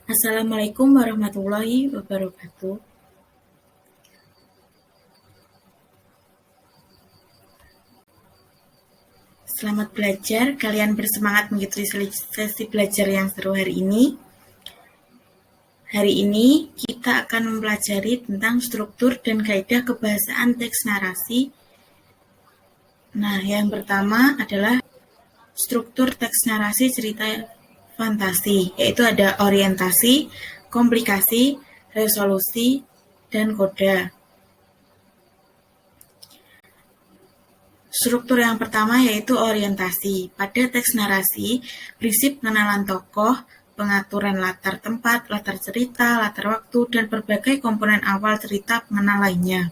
Assalamualaikum warahmatullahi wabarakatuh. Selamat belajar, kalian bersemangat mengikuti sesi belajar yang seru hari ini. Hari ini kita akan mempelajari tentang struktur dan kaidah kebahasaan teks narasi. Nah, yang pertama adalah struktur teks narasi cerita fantasi, yaitu ada orientasi, komplikasi, resolusi, dan koda. Struktur yang pertama yaitu orientasi. Pada teks narasi, berisi pengenalan tokoh, pengaturan latar tempat, latar cerita, latar waktu, dan berbagai komponen awal cerita pengenal lainnya.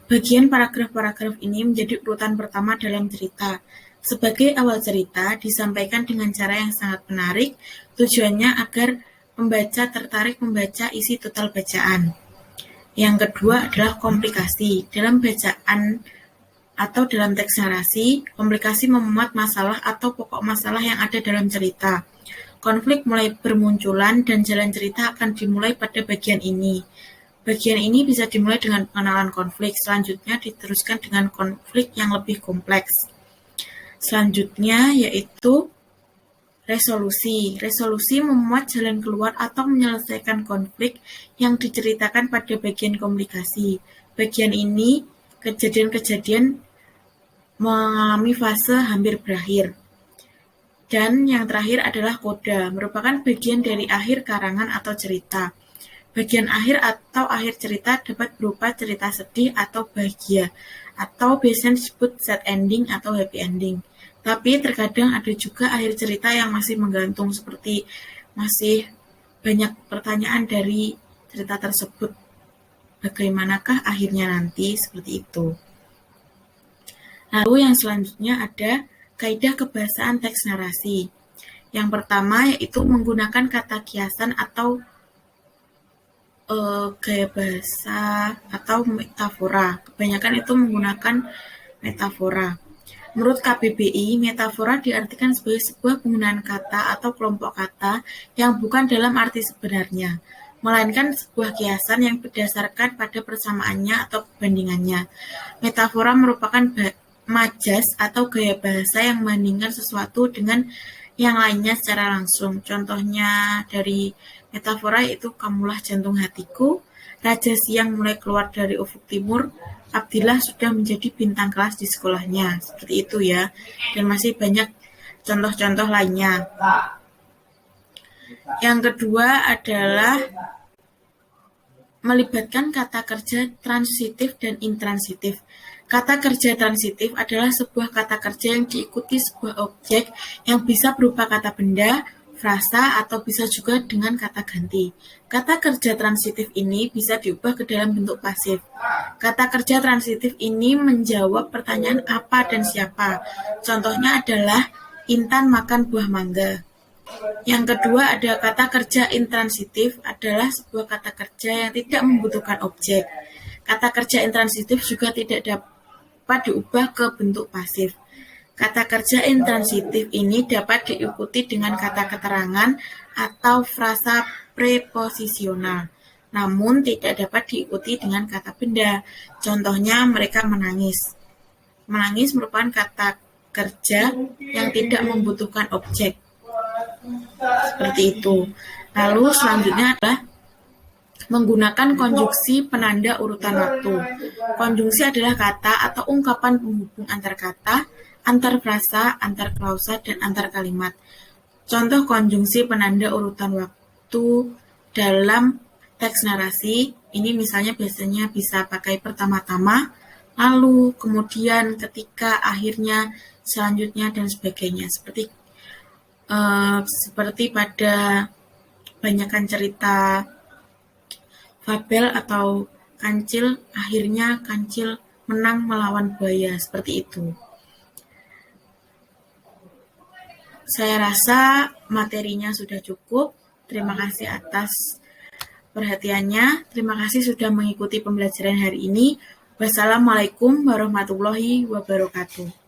Bagian paragraf-paragraf ini menjadi urutan pertama dalam cerita. Sebagai awal cerita, disampaikan dengan cara yang sangat menarik, tujuannya agar pembaca tertarik membaca isi total bacaan. Yang kedua adalah komplikasi. Dalam bacaan atau dalam teks narasi, komplikasi memuat masalah atau pokok masalah yang ada dalam cerita. Konflik mulai bermunculan dan jalan cerita akan dimulai pada bagian ini. Bagian ini bisa dimulai dengan pengenalan konflik, selanjutnya diteruskan dengan konflik yang lebih kompleks. Selanjutnya yaitu resolusi. Resolusi memuat jalan keluar atau menyelesaikan konflik yang diceritakan pada bagian komplikasi. Bagian ini kejadian-kejadian mengalami fase hampir berakhir. Dan yang terakhir adalah koda, merupakan bagian dari akhir karangan atau cerita. Bagian akhir atau akhir cerita dapat berupa cerita sedih atau bahagia, atau biasanya disebut sad ending atau happy ending. Tapi terkadang ada juga akhir cerita yang masih menggantung, seperti masih banyak pertanyaan dari cerita tersebut. Bagaimanakah akhirnya nanti, seperti itu. Lalu yang selanjutnya ada kaidah kebahasaan teks narasi. Yang pertama yaitu menggunakan kata kiasan atau gaya bahasa atau metafora. Kebanyakan itu menggunakan metafora. Menurut KBBI, metafora diartikan sebagai sebuah penggunaan kata atau kelompok kata yang bukan dalam arti sebenarnya, melainkan sebuah kiasan yang berdasarkan pada persamaannya atau perbandingannya. Metafora merupakan majas atau gaya bahasa yang membandingkan sesuatu dengan yang lainnya secara langsung. Contohnya dari metafora yaitu kamulah jantung hatiku, Raja Siang mulai keluar dari ufuk timur, Abdillah sudah menjadi bintang kelas di sekolahnya. Seperti itu ya. Dan masih banyak contoh-contoh lainnya. Yang kedua adalah melibatkan kata kerja transitif dan intransitif. Kata kerja transitif adalah sebuah kata kerja yang diikuti sebuah objek yang bisa berupa kata benda, frasa, atau bisa juga dengan kata ganti. Kata kerja transitif ini bisa diubah ke dalam bentuk pasif. Kata kerja transitif ini menjawab pertanyaan apa dan siapa. Contohnya adalah Intan makan buah mangga. Yang kedua ada kata kerja intransitif adalah sebuah kata kerja yang tidak membutuhkan objek. Kata kerja intransitif juga tidak dapat diubah ke bentuk pasif. Kata kerja intransitif ini dapat diikuti dengan kata keterangan atau frasa preposisional, namun tidak dapat diikuti dengan kata benda. Contohnya mereka menangis. Menangis merupakan kata kerja yang tidak membutuhkan objek. Seperti itu. Lalu selanjutnya adalah menggunakan konjungsi penanda urutan waktu. Konjungsi adalah kata atau ungkapan penghubung antar kata, antar frasa, antar klausa, dan antar kalimat. Contoh konjungsi penanda urutan waktu dalam teks narasi, ini misalnya biasanya bisa pakai pertama-tama, lalu, kemudian, ketika, akhirnya, selanjutnya, dan sebagainya. Seperti pada banyakan cerita fabel atau kancil, akhirnya kancil menang melawan buaya, seperti itu. Saya rasa materinya sudah cukup. Terima kasih atas perhatiannya. Terima kasih sudah mengikuti pembelajaran hari ini. Wassalamualaikum warahmatullahi wabarakatuh.